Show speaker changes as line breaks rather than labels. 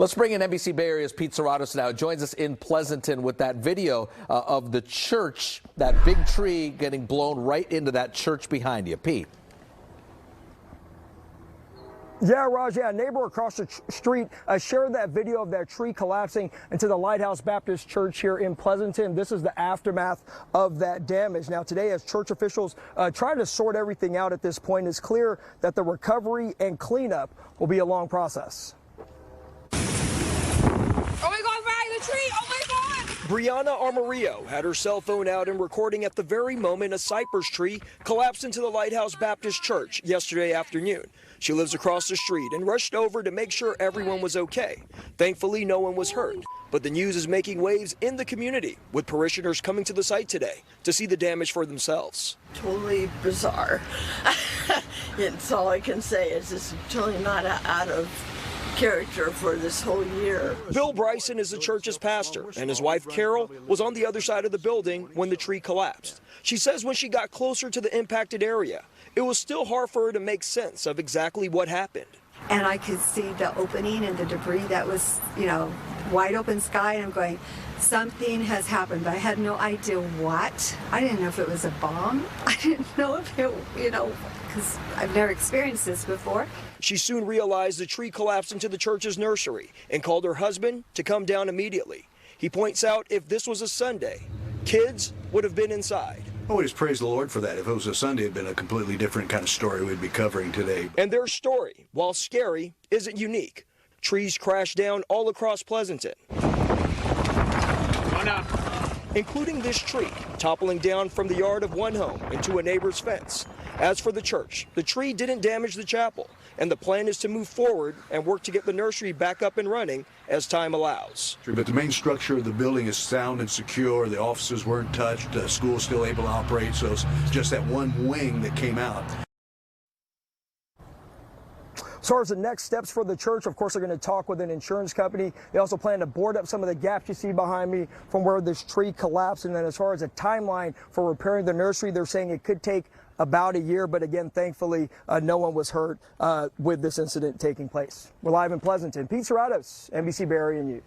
Let's bring in NBC Bay Area's Pete Suratos now. Joins us in Pleasanton with that video of the church, that big tree getting blown right into that church behind you. Pete.
Yeah, Raj, a neighbor across the street shared that video of that tree collapsing into the Lighthouse Baptist Church here in Pleasanton. This is the aftermath of that damage. Now, today, as church officials try to sort everything out at this point, it's clear that the recovery and cleanup will be a long process.
Oh my God, Ryan, the tree! Oh my God!
Brianna Armorillo had her cell phone out and recording at the very moment a cypress tree collapsed into the Lighthouse Baptist Church yesterday afternoon. She lives across the street and rushed over to make sure everyone was okay. Thankfully, no one was hurt. But the news is making waves in the community, with parishioners coming to the site today to see the damage for themselves.
Totally bizarre. It's all I can say. It's just totally not out of character for this whole year.
Bill Bryson is the church's pastor, and his wife Carol was on the other side of the building when the tree collapsed. She says when she got closer to the impacted area, it was still hard for her to make sense of exactly what happened.
And I could see the opening and the debris that was, wide open sky, and I'm going, something has happened, but I had no idea what. I didn't know if it was a bomb. I didn't know if it, because I've never experienced this before.
She soon realized the tree collapsed into the church's nursery and called her husband to come down immediately. He points out if this was a Sunday, kids would have been inside.
Always praise the Lord for that. If it was a Sunday, it'd been a completely different kind of story we'd be covering today.
And their story, while scary, isn't unique. Trees crashed down all across Pleasanton, including this tree toppling down from the yard of one home into a neighbor's fence. As for the church, the tree didn't damage the chapel, and the plan is to move forward and work to get the nursery back up and running as time allows.
But the main structure of the building is sound and secure. The offices weren't touched. The school's still able to operate, so it's just that one wing that came out.
As far as the next steps for the church, of course, they're going to talk with an insurance company. They also plan to board up some of the gaps you see behind me from where this tree collapsed. And then as far as a timeline for repairing the nursery, they're saying it could take about a year. But again, thankfully, no one was hurt with this incident taking place. We're live in Pleasanton. Pete Suratos, NBC Bay Area News.